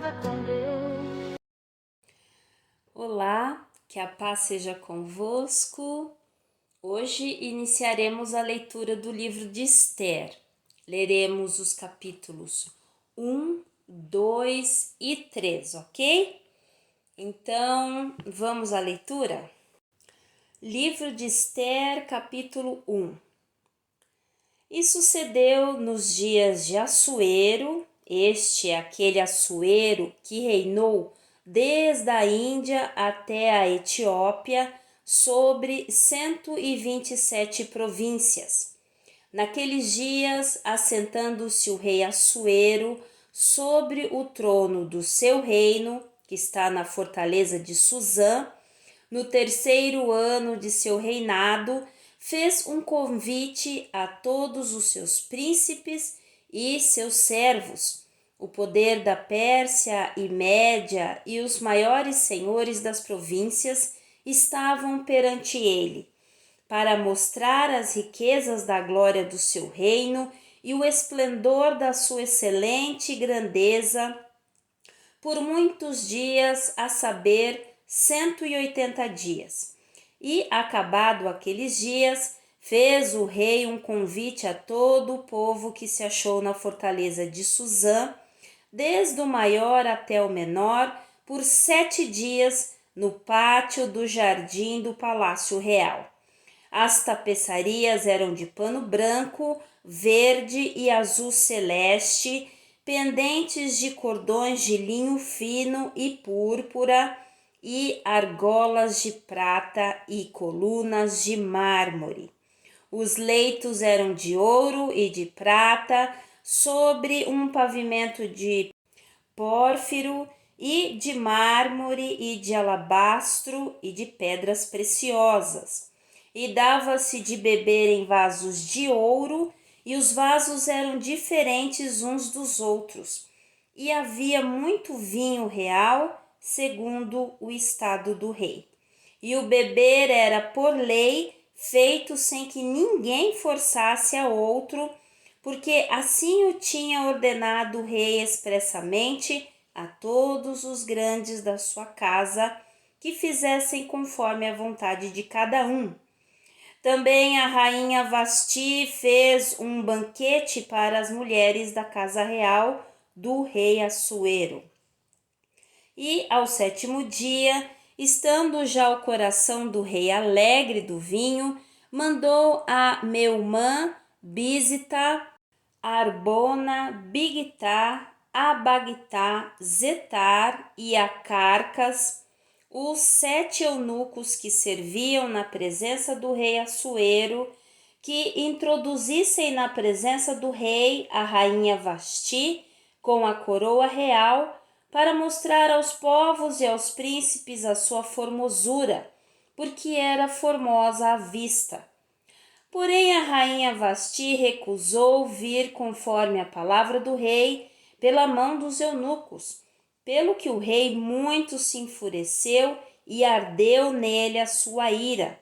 Nada com Deus. Olá, que a paz seja convosco. Hoje iniciaremos a leitura do livro de Esther. Leremos os capítulos 1, 2 e 3, ok? Então, vamos à leitura? Livro de Esther, capítulo 1. E sucedeu nos dias de Assuero, este é aquele Assuero que reinou desde a Índia até a Etiópia, sobre 127 províncias. Naqueles dias, assentando-se o rei Assuero sobre o trono do seu reino, que está na fortaleza de Suzã, no terceiro ano de seu reinado, fez um convite a todos os seus príncipes e seus servos, o poder da Pérsia e Média e os maiores senhores das províncias estavam perante ele, para mostrar as riquezas da glória do seu reino e o esplendor da sua excelente grandeza, por muitos dias, a saber, 180 dias. E, acabado aqueles dias, fez o rei um convite a todo o povo que se achou na fortaleza de Suzã, desde o maior até o menor, por 7 dias, no pátio do jardim do Palácio Real. As tapeçarias eram de pano branco, verde e azul celeste, pendentes de cordões de linho fino e púrpura, e argolas de prata e colunas de mármore. Os leitos eram de ouro e de prata, sobre um pavimento de pórfiro e de mármore e de alabastro e de pedras preciosas. E dava-se de beber em vasos de ouro, e os vasos eram diferentes uns dos outros. E havia muito vinho real, segundo o estado do rei. E o beber era por lei, feito sem que ninguém forçasse a outro, porque assim o tinha ordenado o rei expressamente a todos os grandes da sua casa, que fizessem conforme a vontade de cada um. Também a rainha Vasti fez um banquete para as mulheres da casa real do rei Assuero. E ao 7º dia, estando já o coração do rei alegre do vinho, mandou a Meumã, Bizita, Arbona, Bigtá, Abagtá, Zetar e Acarcas, os 7 eunucos que serviam na presença do rei Assuero, que introduzissem na presença do rei a rainha Vasti com a coroa real, para mostrar aos povos e aos príncipes a sua formosura, porque era formosa à vista. Porém a rainha Vasti recusou vir conforme a palavra do rei pela mão dos eunucos, pelo que o rei muito se enfureceu e ardeu nele a sua ira.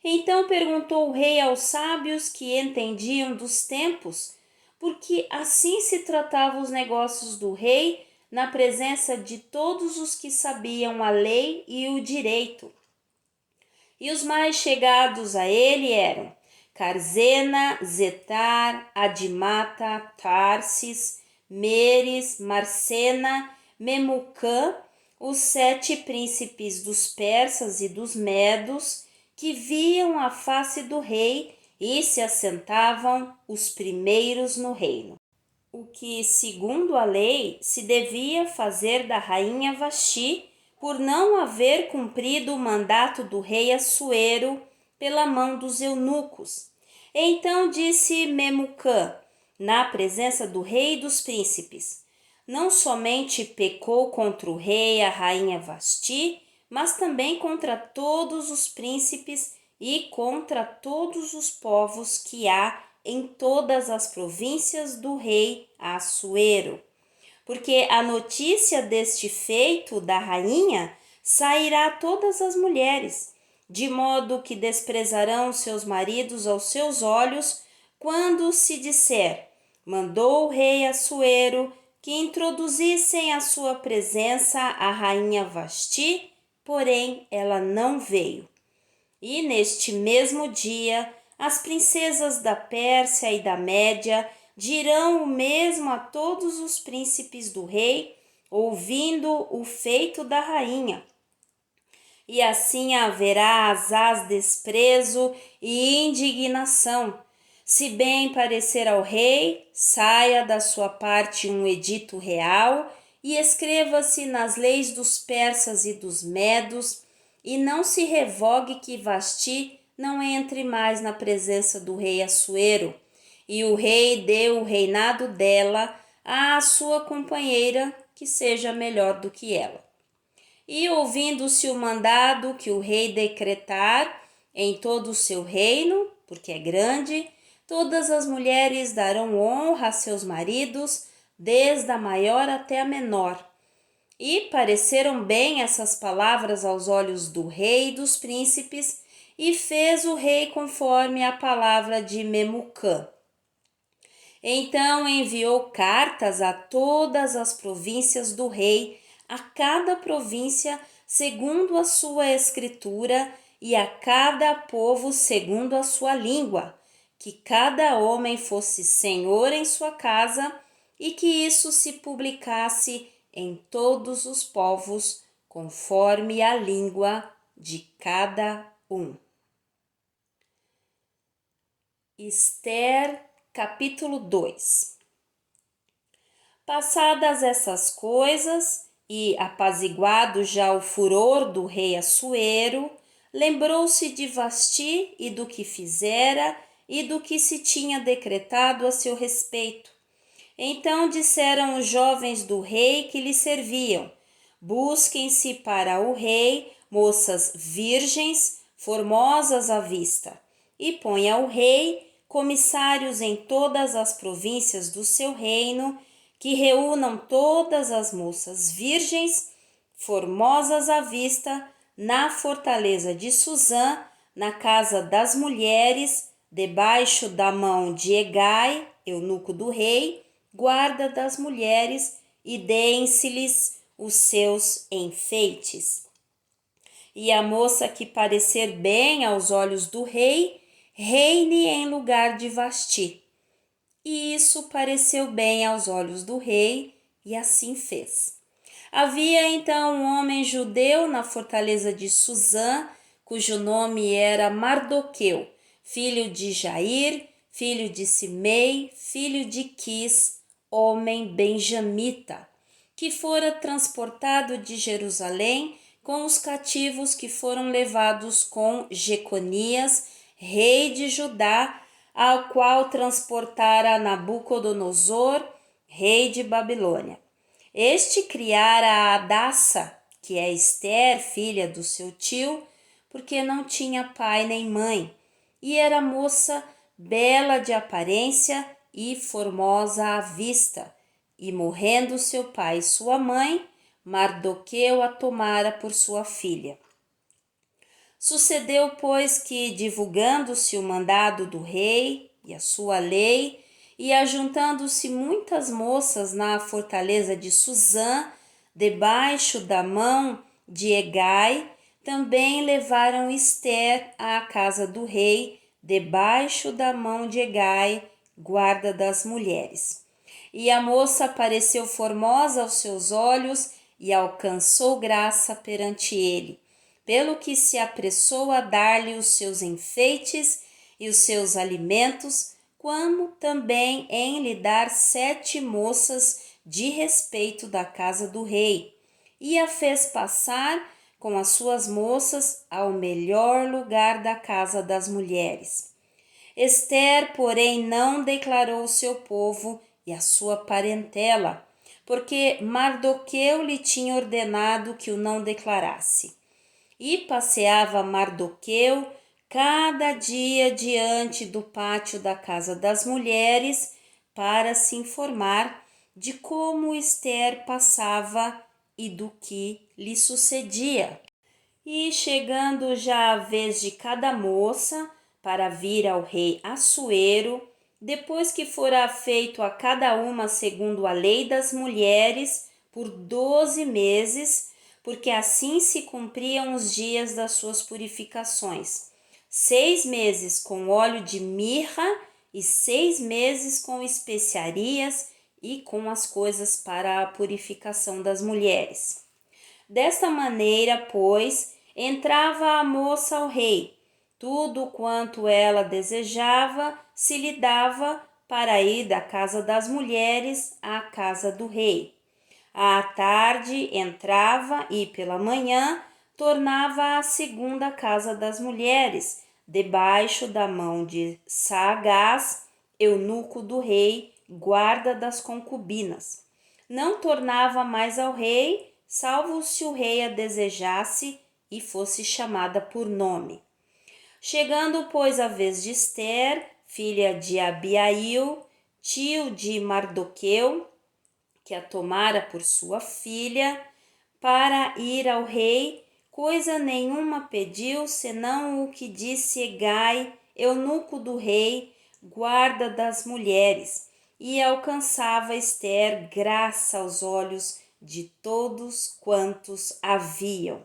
Então perguntou o rei aos sábios que entendiam dos tempos, porque assim se tratavam os negócios do rei na presença de todos os que sabiam a lei e o direito. E os mais chegados a ele eram Carzena, Zetar, Adimata, Tarsis, Meres, Marcena, Memucã, os 7 príncipes dos persas e dos medos, que viam a face do rei e se assentavam os primeiros no reino. O que, segundo a lei, se devia fazer da rainha Vasti, por não haver cumprido o mandato do rei Assuero pela mão dos eunucos. Então disse Memucã, na presença do rei e dos príncipes: não somente pecou contra o rei e a rainha Vasti, mas também contra todos os príncipes e contra todos os povos que há em todas as províncias do rei Assuero. Porque a notícia deste feito da rainha sairá a todas as mulheres, de modo que desprezarão seus maridos aos seus olhos, quando se disser: mandou o rei Assuero que introduzissem à sua presença a rainha Vasti, porém ela não veio. E neste mesmo dia, as princesas da Pérsia e da Média dirão o mesmo a todos os príncipes do rei, ouvindo o feito da rainha. E assim haverá asaz desprezo e indignação. Se bem parecer ao rei, saia da sua parte um edito real e escreva-se nas leis dos persas e dos medos, e não se revogue que Vasti não entre mais na presença do rei Assuero, e o rei dê o reinado dela à sua companheira, que seja melhor do que ela. E ouvindo-se o mandado que o rei decretar em todo o seu reino, porque é grande, todas as mulheres darão honra a seus maridos, desde a maior até a menor. E pareceram bem essas palavras aos olhos do rei e dos príncipes, e fez o rei conforme a palavra de Memucã. Então enviou cartas a todas as províncias do rei, a cada província segundo a sua escritura, e a cada povo segundo a sua língua, que cada homem fosse senhor em sua casa, e que isso se publicasse em todos os povos, conforme a língua de cada um. Esther, capítulo 2. Passadas essas coisas, e apaziguado já o furor do rei Assuero, lembrou-se de Vasti e do que fizera e do que se tinha decretado a seu respeito. Então disseram os jovens do rei que lhe serviam: busquem-se para o rei moças virgens, formosas à vista, e ponha o rei comissários em todas as províncias do seu reino, que reúnam todas as moças virgens, formosas à vista, na fortaleza de Suzã, na casa das mulheres, debaixo da mão de Egai, eunuco do rei, guarda das mulheres, e deem-se-lhes os seus enfeites. E a moça que parecer bem aos olhos do rei, reine em lugar de Vasti. E isso pareceu bem aos olhos do rei, e assim fez. Havia então um homem judeu na fortaleza de Suzã, cujo nome era Mardoqueu, filho de Jair, filho de Simei, filho de Quis, homem benjamita, que fora transportado de Jerusalém com os cativos que foram levados com Jeconias, rei de Judá, ao qual transportara Nabucodonosor, rei de Babilônia. Este criara a Hadassa, que é Esther, filha do seu tio, porque não tinha pai nem mãe, e era moça bela de aparência e formosa à vista. E morrendo seu pai e sua mãe, Mardoqueu a tomara por sua filha. Sucedeu, pois, que, divulgando-se o mandado do rei e a sua lei, e ajuntando-se muitas moças na fortaleza de Suzã, debaixo da mão de Egai, também levaram Esther à casa do rei, debaixo da mão de Egai, guarda das mulheres. E a moça pareceu formosa aos seus olhos e alcançou graça perante ele, pelo que se apressou a dar-lhe os seus enfeites e os seus alimentos, como também em lhe dar 7 moças de respeito da casa do rei, e a fez passar com as suas moças ao melhor lugar da casa das mulheres. Esther, porém, não declarou o seu povo e a sua parentela, porque Mardoqueu lhe tinha ordenado que o não declarasse. E passeava Mardoqueu cada dia diante do pátio da casa das mulheres para se informar de como Esther passava e do que lhe sucedia. E chegando já a vez de cada moça para vir ao rei Assuero, depois que fora feito a cada uma segundo a lei das mulheres, por 12 meses, porque assim se cumpriam os dias das suas purificações. 6 meses com óleo de mirra e 6 meses com especiarias e com as coisas para a purificação das mulheres. Desta maneira, pois, entrava a moça ao rei. Tudo quanto ela desejava se lhe dava para ir da casa das mulheres à casa do rei. À tarde entrava e pela manhã tornava à segunda casa das mulheres, debaixo da mão de Saagás, eunuco do rei, guarda das concubinas. Não tornava mais ao rei, salvo se o rei a desejasse e fosse chamada por nome. Chegando, pois, a vez de Ester, filha de Abiail, tio de Mardoqueu, que a tomara por sua filha, para ir ao rei, coisa nenhuma pediu, senão o que disse Hegai, eunuco do rei, guarda das mulheres, e alcançava Ester graça aos olhos de todos quantos haviam.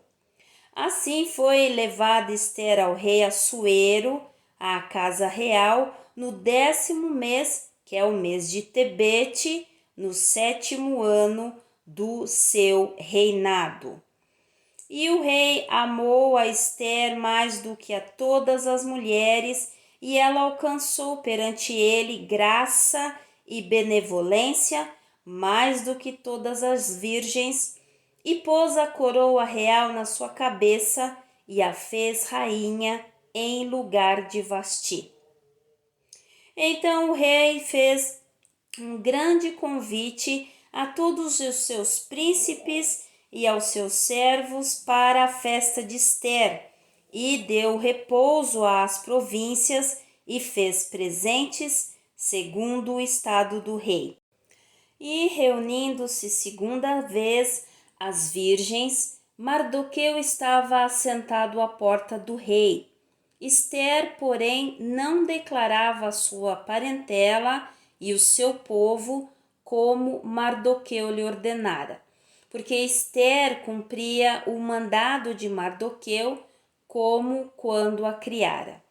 Assim foi levada Ester ao rei Assuero, à casa real, no 10º mês, que é o mês de Tebete, no 7º ano do seu reinado. E o rei amou a Ester mais do que a todas as mulheres, e ela alcançou perante ele graça e benevolência mais do que todas as virgens, e pôs a coroa real na sua cabeça e a fez rainha em lugar de Vasti. Então o rei fez um grande convite a todos os seus príncipes e aos seus servos para a festa de Ester, e deu repouso às províncias e fez presentes segundo o estado do rei. E reunindo-se segunda vez as virgens, Mardoqueu estava assentado à porta do rei. Ester, porém, não declarava a sua parentela e o seu povo como Mardoqueu lhe ordenara, porque Ester cumpria o mandado de Mardoqueu como quando a criara.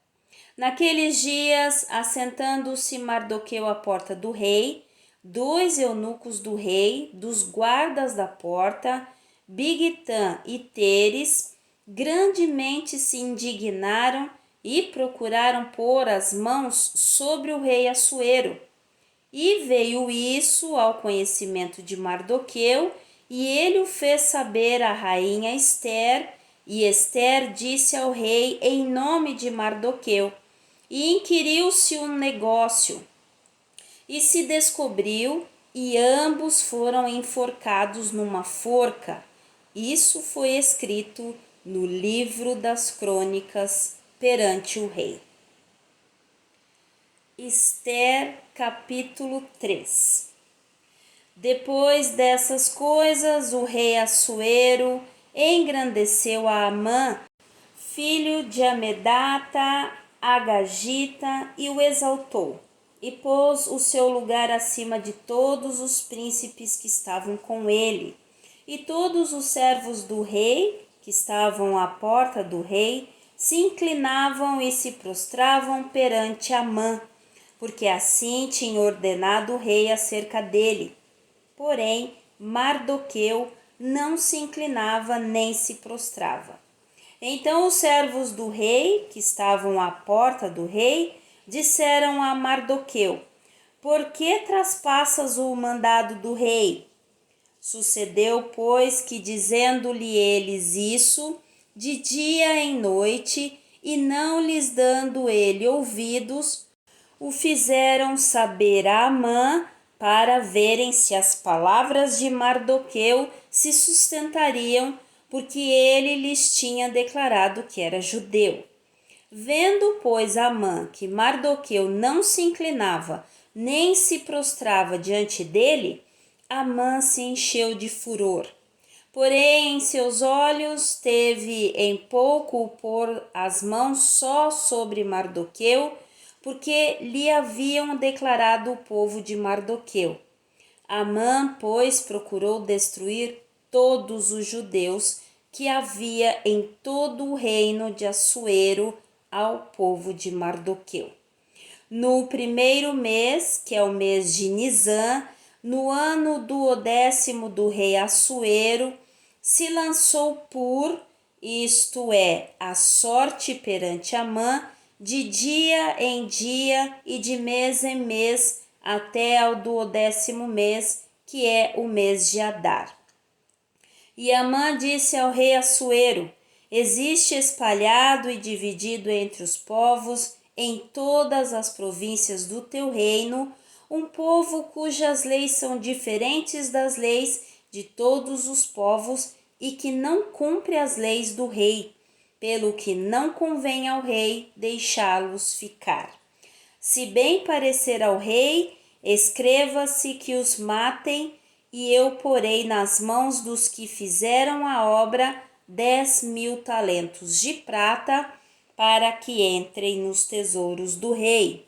Naqueles dias, assentando-se Mardoqueu à porta do rei, 2 eunucos do rei, dos guardas da porta, Bigtã e Teres, grandemente se indignaram e procuraram pôr as mãos sobre o rei Assuero. E veio isso ao conhecimento de Mardoqueu, e ele o fez saber à rainha Ester, e Ester disse ao rei em nome de Mardoqueu, e inquiriu-se um negócio, e se descobriu, e ambos foram enforcados numa forca. Isso foi escrito no livro das crônicas perante o rei. Ester, capítulo 3. Depois dessas coisas, o rei Assuero engrandeceu a Amã, filho de Amedata, Agagita, e o exaltou, e pôs o seu lugar acima de todos os príncipes que estavam com ele. E todos os servos do rei, que estavam à porta do rei, se inclinavam e se prostravam perante Amã, porque assim tinha ordenado o rei acerca dele. Porém, Mardoqueu não se inclinava nem se prostrava. Então os servos do rei, que estavam à porta do rei, disseram a Mardoqueu: por que traspassas o mandado do rei? Sucedeu, pois, que dizendo-lhe eles isso, de dia em noite, e não lhes dando ele ouvidos, o fizeram saber a Amã, para verem se as palavras de Mardoqueu se sustentariam, porque ele lhes tinha declarado que era judeu. Vendo, pois, Amã que Mardoqueu não se inclinava, nem se prostrava diante dele, Amã se encheu de furor. Porém, em seus olhos teve em pouco o pôr as mãos só sobre Mardoqueu, porque lhe haviam declarado o povo de Mardoqueu. Amã, pois, procurou destruir todos os judeus que havia em todo o reino de Assuero ao povo de Mardoqueu. No primeiro mês, que é o mês de Nisã, no ano 12º do rei Assuero, se lançou isto é, a sorte perante Amã, de dia em dia e de mês em mês, até ao 12º mês, que é o mês de Adar. E Amã disse ao rei Assuero: existe espalhado e dividido entre os povos, em todas as províncias do teu reino, um povo cujas leis são diferentes das leis de todos os povos e que não cumpre as leis do rei, pelo que não convém ao rei deixá-los ficar. Se bem parecer ao rei, escreva-se que os matem, e eu porei nas mãos dos que fizeram a obra 10.000 talentos de prata, para que entrem nos tesouros do rei.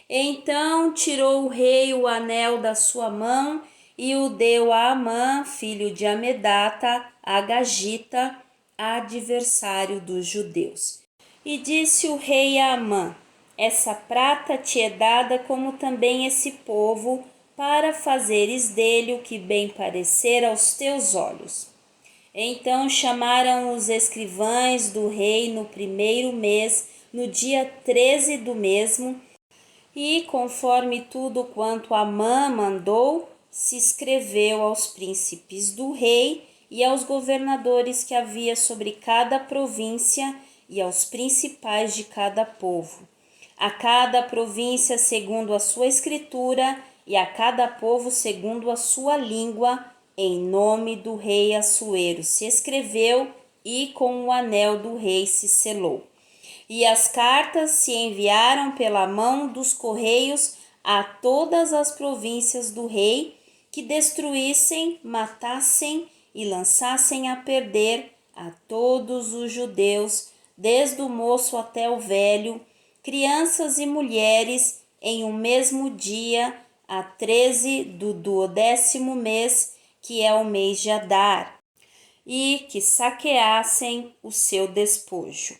Então tirou o rei o anel da sua mão e o deu a Amã, filho de Amedata, agagita, adversário dos judeus. E disse o rei a Amã: essa prata te é dada, como também esse povo, para fazeres dele o que bem parecer aos teus olhos. Então chamaram os escrivães do rei no primeiro mês, no dia 13 do mesmo, e, conforme tudo quanto Amã mandou, se escreveu aos príncipes do rei e aos governadores que havia sobre cada província e aos principais de cada povo. A cada província segundo a sua escritura e a cada povo segundo a sua língua, em nome do rei Assuero se escreveu e com o anel do rei se selou. E as cartas se enviaram pela mão dos correios a todas as províncias do rei, que destruíssem, matassem e lançassem a perder a todos os judeus, desde o moço até o velho, crianças e mulheres, em um mesmo dia, a 13 do 12º mês, que é o mês de Adar, e que saqueassem o seu despojo.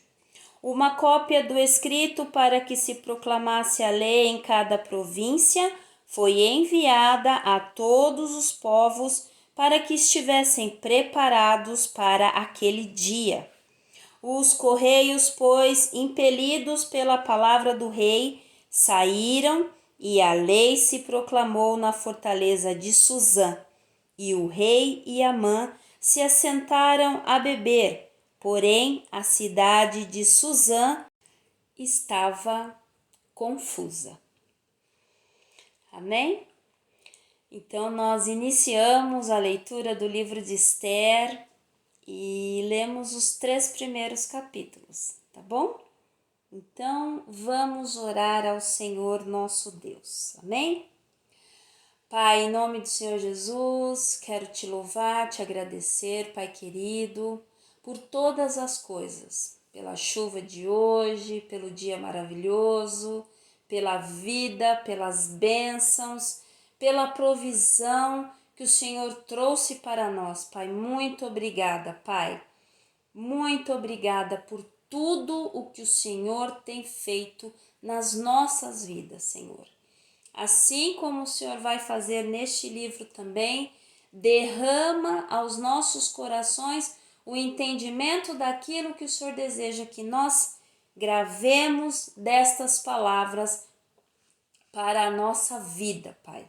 Uma cópia do escrito para que se proclamasse a lei em cada província foi enviada a todos os povos para que estivessem preparados para aquele dia. Os correios, pois, impelidos pela palavra do rei, saíram e a lei se proclamou na fortaleza de Suzã. E o rei e Amã se assentaram a beber. Porém, a cidade de Suzã estava confusa. Amém? Então, nós iniciamos a leitura do livro de Esther e lemos os 3 primeiros capítulos, tá bom? Então, vamos orar ao Senhor nosso Deus. Amém? Pai, em nome do Senhor Jesus, quero te louvar, te agradecer, Pai querido, por todas as coisas, pela chuva de hoje, pelo dia maravilhoso, pela vida, pelas bênçãos, pela provisão que o Senhor trouxe para nós, Pai. Muito obrigada, Pai. Muito obrigada por tudo o que o Senhor tem feito nas nossas vidas, Senhor. Assim como o Senhor vai fazer neste livro também, derrama aos nossos corações o entendimento daquilo que o Senhor deseja que nós gravemos destas palavras para a nossa vida, Pai.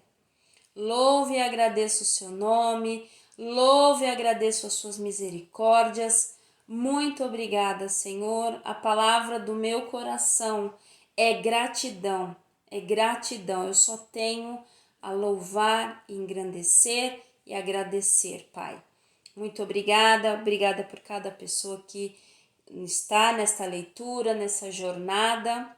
Louve e agradeço o seu nome, louve e agradeço as suas misericórdias. Muito obrigada, Senhor. A palavra do meu coração é gratidão, é gratidão. Eu só tenho a louvar, engrandecer e agradecer, Pai. Muito obrigada, obrigada por cada pessoa que está nesta leitura, nessa jornada.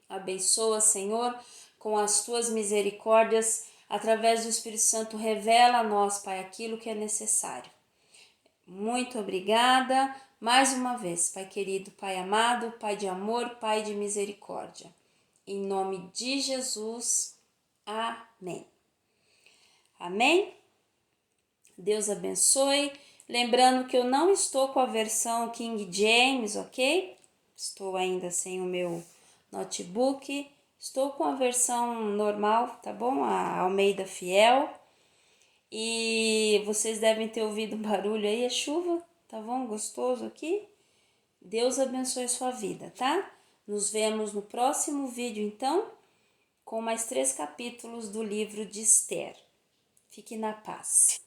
Abençoa, Senhor, com as tuas misericórdias, através do Espírito Santo, revela a nós, Pai, aquilo que é necessário. Muito obrigada, mais uma vez, Pai querido, Pai amado, Pai de amor, Pai de misericórdia. Em nome de Jesus, amém. Amém? Deus abençoe. Lembrando que eu não estou com a versão King James, ok? Estou ainda sem o meu notebook. Estou com a versão normal, tá bom? A Almeida Fiel. E vocês devem ter ouvido um barulho aí, a chuva, tá bom? Gostoso aqui. Deus abençoe a sua vida, tá? Nos vemos no próximo vídeo, então, com mais 3 capítulos do livro de Esther. Fique na paz.